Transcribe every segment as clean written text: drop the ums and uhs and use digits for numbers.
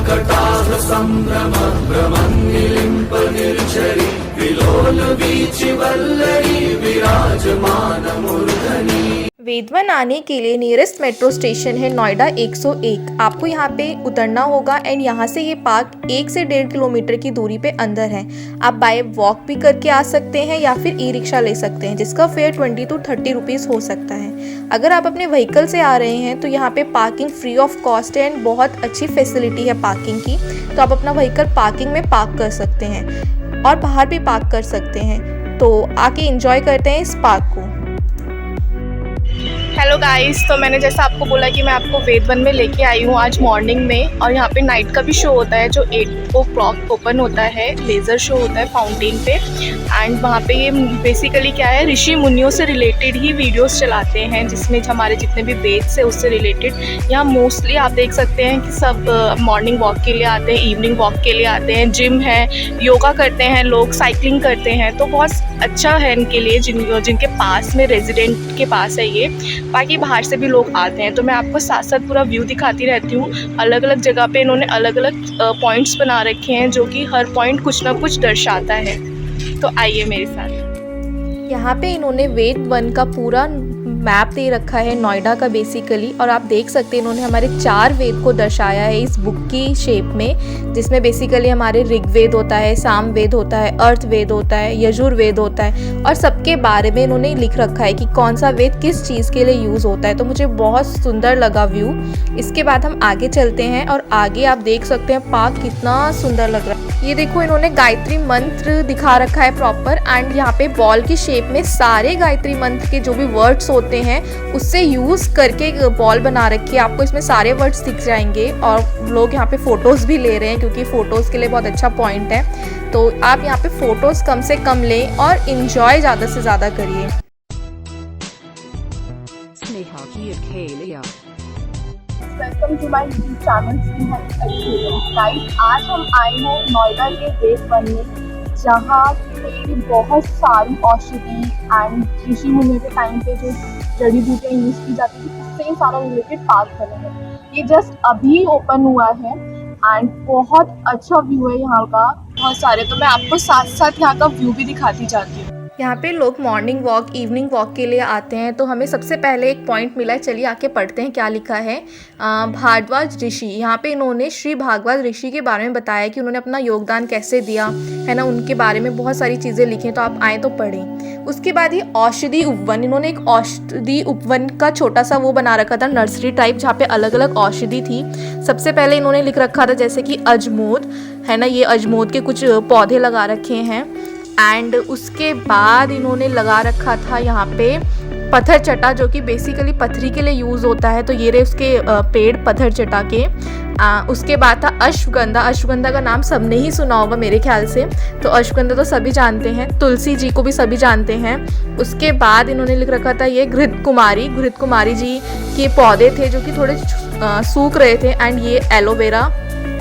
कटाह संभ्रम भ्रमन्निलिम्प निर्झरी विलोल वीचि वल्लरी विराजमान मूर्धनि। वेदवन आने के लिए नियरेस्ट मेट्रो स्टेशन है नोएडा 101। आपको यहाँ पे उतरना होगा एंड यहाँ से ये पार्क 1 से 1.5 किलोमीटर की दूरी पे अंदर है। आप बाय वॉक भी करके आ सकते हैं या फिर ई रिक्शा ले सकते हैं, जिसका फेयर 20 to 30 रुपीज़ हो सकता है। अगर आप अपने व्हीकल से आ रहे हैं तो यहाँ पे पार्किंग फ्री ऑफ कॉस्ट है एंड बहुत अच्छी फैसिलिटी है पार्किंग की, तो आप अपना व्हीकल पार्किंग में पार्क कर सकते हैं और बाहर भी पार्क कर सकते हैं। तो आके इंजॉय करते हैं इस पार्क को। हेलो गाइस, तो मैंने जैसा आपको बोला कि मैं आपको वेदवन में लेके आई हूँ आज मॉर्निंग में, और यहाँ पे नाइट का भी शो होता है जो 8 o'clock ओपन होता है। लेज़र शो होता है फाउंटेन पे, एंड वहाँ पे ये बेसिकली क्या है, ऋषि मुनियों से रिलेटेड ही वीडियोस चलाते हैं, जिसमें हमारे जितने भी वेद्स है उससे रिलेटेड। यहाँ मोस्टली आप देख सकते हैं कि सब मॉर्निंग वॉक के लिए आते हैं, इवनिंग वॉक के लिए आते हैं, जिम है, योगा करते हैं लोग, साइकिलिंग करते हैं। तो बहुत अच्छा है इनके लिए जिनके पास में रेजिडेंट के पास है ये। बाकी बाहर से भी लोग आते हैं। तो मैं आपको साथ साथ पूरा व्यू दिखाती रहती हूँ। अलग अलग जगह पे इन्होंने अलग अलग पॉइंट्स बना रखे हैं, जो कि हर पॉइंट कुछ ना कुछ दर्शाता है। तो आइए मेरे साथ। यहाँ पे इन्होंने वेदवन का पूरा मैप दे रखा है नोएडा का बेसिकली, और आप देख सकते हैं इन्होंने हमारे 4 वेद को दर्शाया है इस बुक की शेप में, जिसमें बेसिकली हमारे ऋग्वेद होता है, सामवेद होता है, अर्थवेद होता है, यजुर्वेद होता है, और सबके बारे में इन्होंने लिख रखा है कि कौन सा वेद किस चीज़ के लिए यूज़ होता है। तो मुझे बहुत सुंदर लगा व्यू। इसके बाद हम आगे चलते हैं और आगे आप देख सकते हैं पार्क कितना सुंदर लग रहा है। ये देखो इन्होंने गायत्री मंत्र दिखा रखा है प्रॉपर, एंड यहाँ पे बॉल की शेप में सारे गायत्री मंत्र के जो भी वर्ड्स होते हैं उससे यूज करके एक बॉल बना रखी है। आपको इसमें सारे वर्ड्स दिख जाएंगे, और लोग यहाँ पे फोटोज भी ले रहे हैं क्योंकि फोटोज के लिए बहुत अच्छा पॉइंट है। तो आप यहाँ पे फोटोज कम से कम लें और इंजॉय ज़्यादा से ज़्यादा करिए। Welcome to my YouTube channel guys. आज हम आए हैं नोएडा के वेदवन में, जहाँ पे बहुत सारी औषधि एंड ऋषि मुनि के टाइम पे जो जड़ी बूटियाँ यूज़ की जाती थी उससे सारा रिलेटेड पार्क बने हैं। ये जस्ट अभी ओपन हुआ है एंड बहुत अच्छा व्यू है यहाँ का, बहुत सारे। तो मैं आपको साथ साथ यहाँ का व्यू भी दिखाती जाती हूँ। यहाँ पे लोग मॉर्निंग वॉक, इवनिंग वॉक के लिए आते हैं। तो हमें सबसे पहले एक पॉइंट मिला है, चलिए आके पढ़ते हैं क्या लिखा है। भारद्वाज ऋषि, यहाँ पे इन्होंने श्री भारद्वाज ऋषि के बारे में बताया कि उन्होंने अपना योगदान कैसे दिया है ना, उनके बारे में बहुत सारी चीज़ें लिखी हैं। तो आप आए तो पढ़ें। उसके बाद ये औषधि उपवन, इन्होंने एक औषधि उपवन का छोटा सा वो बना रखा था, नर्सरी टाइप, जहाँ पे अलग अलग औषधि थी। सबसे पहले इन्होंने लिख रखा था जैसे कि अजमोद है ना, ये अजमोद के कुछ पौधे लगा रखे हैं। एंड उसके बाद इन्होंने लगा रखा था यहाँ पे पत्थर चटा, जो कि बेसिकली पथरी के लिए यूज़ होता है। तो ये रहे उसके पेड़ पत्थर चटा के। उसके बाद था अश्वगंधा। अश्वगंधा का नाम सबने ही सुना होगा मेरे ख्याल से, तो अश्वगंधा तो सभी जानते हैं। तुलसी जी को भी सभी जानते हैं। उसके बाद इन्होंने लिख रखा था ये घृत कुमारी। घृत कुमारी जी के पौधे थे जो कि थोड़े सूख रहे थे। एंड ये एलोवेरा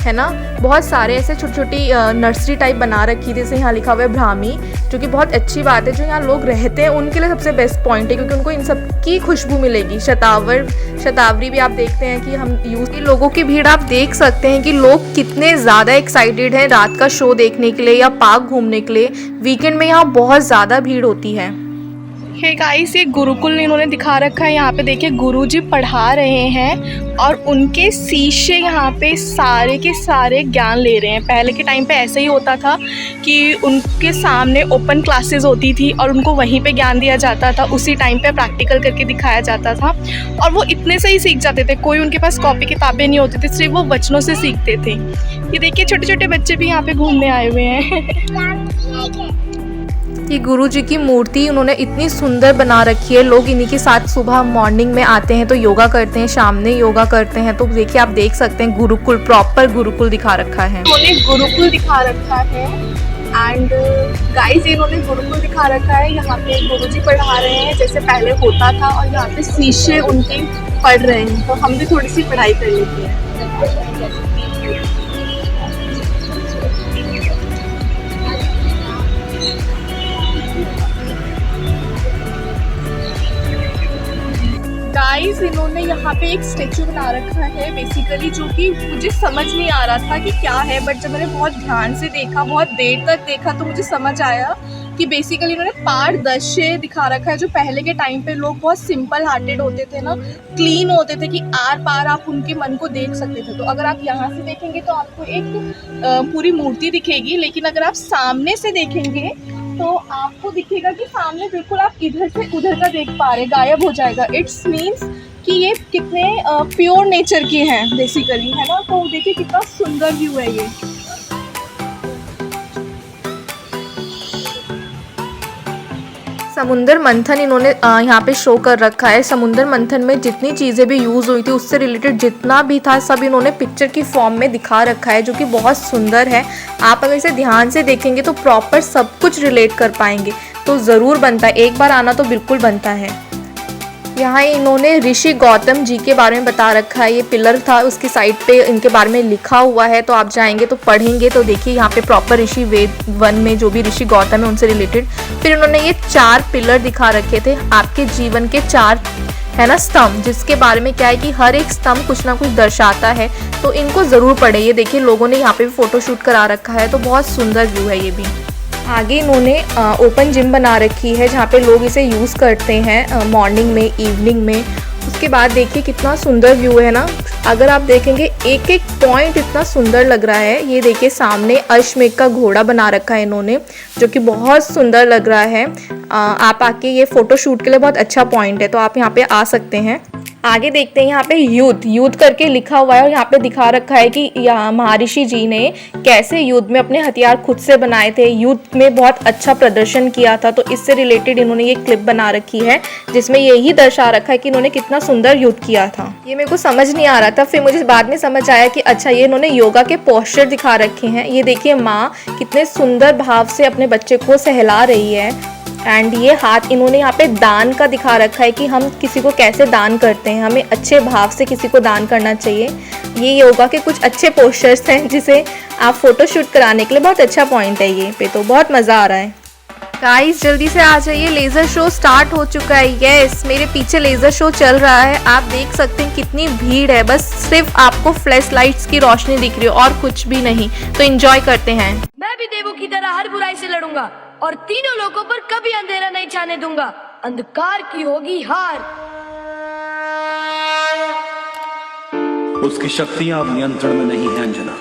है ना, बहुत सारे ऐसे छोटी छोटी नर्सरी टाइप बना रखी थी। जैसे यहाँ लिखा हुआ है ब्राह्मी, जो कि बहुत अच्छी बात है। जो यहाँ लोग रहते हैं उनके लिए सबसे बेस्ट पॉइंट है, क्योंकि उनको इन सब की खुशबू मिलेगी। शतावरी भी आप देखते हैं कि हम यूज़ की लोगों की भीड़ आप देख सकते हैं कि लोग कितने ज़्यादा एक्साइटेड हैं रात का शो देखने के लिए या पार्क घूमने के लिए। वीकेंड में यहाँ बहुत ज़्यादा भीड़ होती है। हे गाइस, ये गुरुकुल इन्होंने दिखा रखा है। यहाँ पे देखिए गुरुजी पढ़ा रहे हैं और उनके शिष्य यहाँ पे सारे के सारे ज्ञान ले रहे हैं। पहले के टाइम पे ऐसे ही होता था कि उनके सामने ओपन क्लासेस होती थी और उनको वहीं पे ज्ञान दिया जाता था। उसी टाइम पे प्रैक्टिकल करके दिखाया जाता था और वो इतने से ही सीख जाते थे। कोई उनके पास कॉपी किताबें नहीं होती थी, सिर्फ वो वचनों से सीखते थे। ये देखिए छोटे छोटे बच्चे भी यहाँ पे घूमने आए हुए हैं। ये गुरु जी की मूर्ति उन्होंने इतनी सुंदर बना रखी है। लोग इन्हीं के साथ सुबह मॉर्निंग में आते हैं तो योगा करते हैं, शाम में योगा करते हैं। तो देखिए आप देख सकते हैं गुरुकुल, प्रॉपर गुरुकुल दिखा रखा है। उन्होंने गुरुकुल दिखा रखा है एंड गाइस इन्होंने गुरुकुल दिखा रखा है। यहाँ पे गुरुजी पढ़ा रहे हैं जैसे पहले होता था, और यहाँ पे शिष्य उनके पढ़ रहे हैं। तो हम भी थोड़ी सी पढ़ाई कर लेते हैं। गाइस इन्होंने यहाँ यहाँ पे एक स्टेचू बना रखा है बेसिकली, जो कि मुझे समझ नहीं आ रहा था कि क्या है, बट जब मैंने बहुत ध्यान से देखा, बहुत देर तक देखा, तो मुझे समझ आया कि बेसिकली इन्होंने पारदर्शी दिखा रखा है। जो पहले के टाइम पे लोग बहुत सिंपल हार्टेड होते थे ना, क्लीन होते थे, कि आर पार आप उनके मन को देख सकते थे। तो अगर आप यहाँ से देखेंगे तो आपको एक पूरी मूर्ति दिखेगी, लेकिन अगर आप सामने से देखेंगे तो आपको दिखेगा कि सामने बिल्कुल आप इधर से उधर का देख पा रहे, गायब हो जाएगा। इट्स मीन्स कि ये कितने प्योर नेचर के हैं बेसिकली, है ना। तो देखिए कितना सुंदर व्यू है ये। समुंदर मंथन इन्होंने यहाँ पे शो कर रखा है। समुंदर मंथन में जितनी चीज़ें भी यूज़ हुई थी, उससे रिलेटेड जितना भी था, सब इन्होंने पिक्चर की फॉर्म में दिखा रखा है, जो कि बहुत सुंदर है। आप अगर इसे ध्यान से देखेंगे तो प्रॉपर सब कुछ रिलेट कर पाएंगे। तो ज़रूर बनता है, एक बार आना तो बिल्कुल बनता है। यहाँ इन्होंने ऋषि गौतम जी के बारे में बता रखा है। ये पिलर था, उसकी साइड पे इनके बारे में लिखा हुआ है, तो आप जाएंगे तो पढ़ेंगे तो देखिए यहाँ पे प्रॉपर ऋषि वेद वन में जो भी ऋषि गौतम है उनसे रिलेटेड। फिर उन्होंने ये 4 पिलर दिखा रखे थे, आपके जीवन के 4 है ना स्तंभ, जिसके बारे में क्या है कि हर एक स्तंभ कुछ ना कुछ दर्शाता है। तो इनको ज़रूर पढ़े। ये देखिए लोगों ने यहाँ पे भी फ़ोटोशूट करा रखा है, तो बहुत सुंदर व्यू है ये भी। आगे इन्होंने ओपन जिम बना रखी है, जहाँ पे लोग इसे यूज़ करते हैं मॉर्निंग में, इवनिंग में। उसके बाद देखिए कितना सुंदर व्यू है ना। अगर आप देखेंगे एक एक पॉइंट इतना सुंदर लग रहा है। ये देखिए सामने अश्वमेघ का घोड़ा बना रखा है इन्होंने, जो कि बहुत सुंदर लग रहा है। आप आके ये फ़ोटो शूट के लिए बहुत अच्छा पॉइंट है, तो आप यहाँ पे आ सकते हैं। आगे देखते हैं यहाँ पे युद्ध करके लिखा हुआ है, और यहाँ पे दिखा रखा है कि महर्षि जी ने कैसे युद्ध में अपने हथियार खुद से बनाए थे, युद्ध में बहुत अच्छा प्रदर्शन किया था। तो इससे रिलेटेड इन्होंने ये क्लिप बना रखी है, जिसमें यही दर्शा रखा है कि इन्होंने कितना सुंदर युद्ध किया था। ये मेरे को समझ नहीं आ रहा था, फिर मुझे बाद में समझ आया कि अच्छा ये इन्होंने योगा के पोस्चर दिखा रखे हैं। ये देखिए माँ कितने सुंदर भाव से अपने बच्चे को सहला रही है। एंड ये हाथ इन्होंने यहाँ पे दान का दिखा रखा है कि हम किसी को कैसे दान करते हैं, हमें अच्छे भाव से किसी को दान करना चाहिए। ये योगा के कुछ अच्छे पोस्चर्स हैं, जिसे आप फोटो शूट कराने के लिए बहुत अच्छा पॉइंट है ये पे। तो बहुत मज़ा आ रहा है। गाइस जल्दी से आ जाइए, लेज़र शो स्टार्ट हो चुका है। यस, मेरे पीछे लेज़र शो चल रहा है, आप देख सकते हैं कितनी भीड़ है। बस सिर्फ आपको फ्लैश लाइट्स की रोशनी दिख रही है और कुछ भी नहीं। तो एंजॉय करते हैं। मैं भी देवों की तरह हर बुराई से लड़ूंगा और तीनों लोगों पर कभी अंधेरा नहीं छाने दूंगा। अंधकार की होगी हार। उसकी शक्तियां अब नियंत्रण में नहीं है अंजना।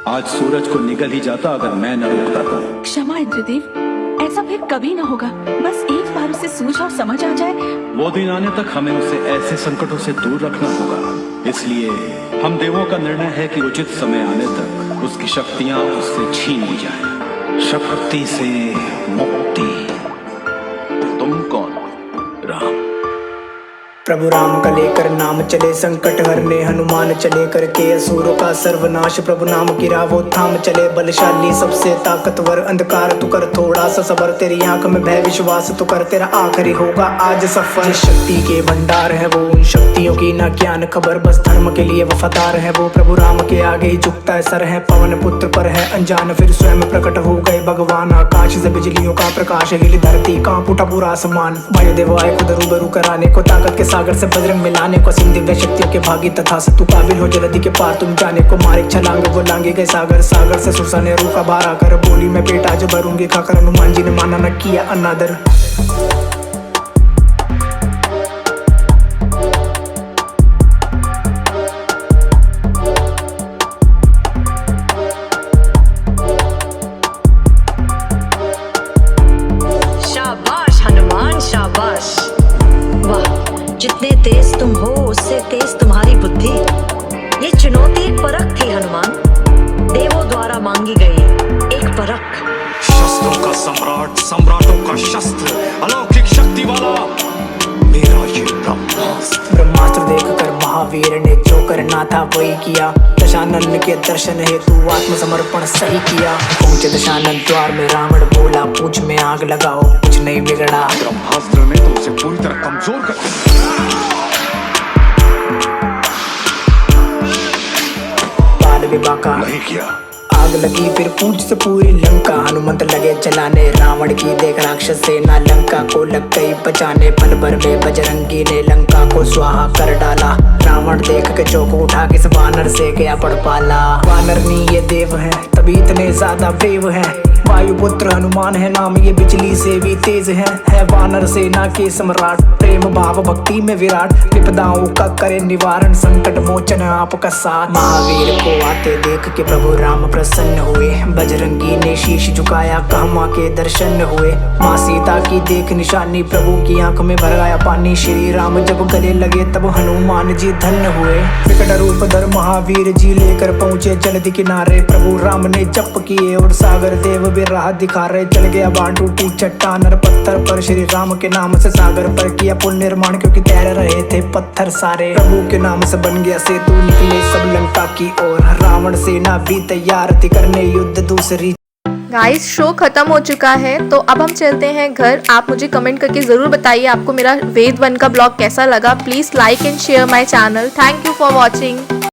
आज सूरज को निकल ही जाता अगर मैं न रोकता तो। क्षमा इंद्रदेव, ऐसा फिर कभी न होगा। बस एक बार उसे सूझ और समझ आ जाए। वो दिन आने तक हमें उसे ऐसे संकटों से दूर रखना होगा। इसलिए हम देवों का निर्णय है कि उचित समय आने तक उसकी शक्तियां उससे छीन ली जाएं। शक्ति से मुक्ति। तुम कौन? राम। प्रभु राम का लेकर नाम चले, संकट हरने हनुमान चले, करके असुरों का सर्वनाश। प्रभु नाम की रावो थाम चले, बलशाली सबसे ताकतवर। अंधकार तू कर थोड़ा सा सबर, तेरी आंख में भय विश्वास तू कर, तेरा आखिरी होगा आज सफर। शक्ति के भंडार है वो, उन शक्तियों की ना ज्ञान खबर, बस धर्म के लिए वफादार है वो। प्रभु राम के आगे ही झुकता है सर, है पवन पुत्र पर है अनजान। फिर स्वयं प्रकट हो गए भगवान, आकाश से बिजलियों का प्रकाश हिली धरती, कांप उठा पूरा आसमान। वायुदेव आए खुद रूबरू कराने को, ताकत के सागर से बजरंग मिलाने को, सिंह दिव्य शक्तियों के भागी तथा से तू काबिल हो जल्दी के पार तुम जाने को। मारे छलांगे वो लांगे गए सागर, सागर से सुरसा ने रूखा बार आकर, बोली मैं पेट आज भरूंगी खाकर। हनुमान जी ने माना न किया अनादर। शाबाश हनुमान शाबाश। वाह, जितने तेज तुम हो उससे तेज तुम्हारी बुद्धि। ये चुनौती एक परख थी हनुमान, देवों द्वारा मांगी गई एक परख। शस्त्रों का सम्राट, सम्राटों का शस्त्र, अलौकिक शक्ति वाला मेरा ये ब्रह्मास्त्र। ब्रह्मास्त्र देखकर महावीर ने जो करना था वही किया, दशानन के दर्शन हेतु आत्मसमर्पण सही किया। पहुंचे दशानन द्वार में, रावण बोला पूछ में आग लगाओ, कुछ नहीं बिगड़ा। ब्रह्मास्त्र ने तो उसे पूरी तरह कमजोर कर बाल विवाह का नहीं किया। आग लगी फिर पूंछ से पूरी लंका, हनुमंत लगे चलाने रावण की देख राक्षस सेना, लंका को लग गई बचाने, पल भर में बजरंगी ने लंका को स्वाहा कर डाला। रावण देख के चौक उठा के वानर से गया पड़ पाला। वानर नहीं ये देव है तभी इतने ज्यादा ब्रेव है, वायुपुत्र हनुमान है नाम ये बिजली से भी तेज है वानर सेना के सम्राट, प्रेम भाव भक्ति में विराट, विपदाओं का करे निवारण, संकट मोचन आपका साथ। महावीर को आते देख के प्रभु राम प्रसन्न हुए, बजरंगी ने शीश झुकाया कहा माँ के दर्शन हुए। माँ सीता की देख निशानी, प्रभु की आंख में भर आया पानी, श्री राम जब गले लगे तब हनुमान जी धन्य हुए। विकट रूप धर महावीर जी लेकर पहुँचे जलधि किनारे, प्रभु राम ने जप किए और सागर देव भी राह दिखा रहे। चल गया बाण टूटी चट्टान और पत्थर पर, श्री राम के नाम से सागर पर किया पुल निर्माण, क्योंकि तैर रहे थे पत्थर सारे। प्रभु के नाम से बन गया सेतु, निकले सब लंका की ओर, रावण सेना भी तैयार थी करने युद्ध दूसरी। गाइस शो खत्म हो चुका है तो अब हम चलते हैं घर। आप मुझे कमेंट करके ज़रूर बताइए आपको मेरा वेद 1 का ब्लॉग कैसा लगा। Please like and share my channel. Thank you for watching.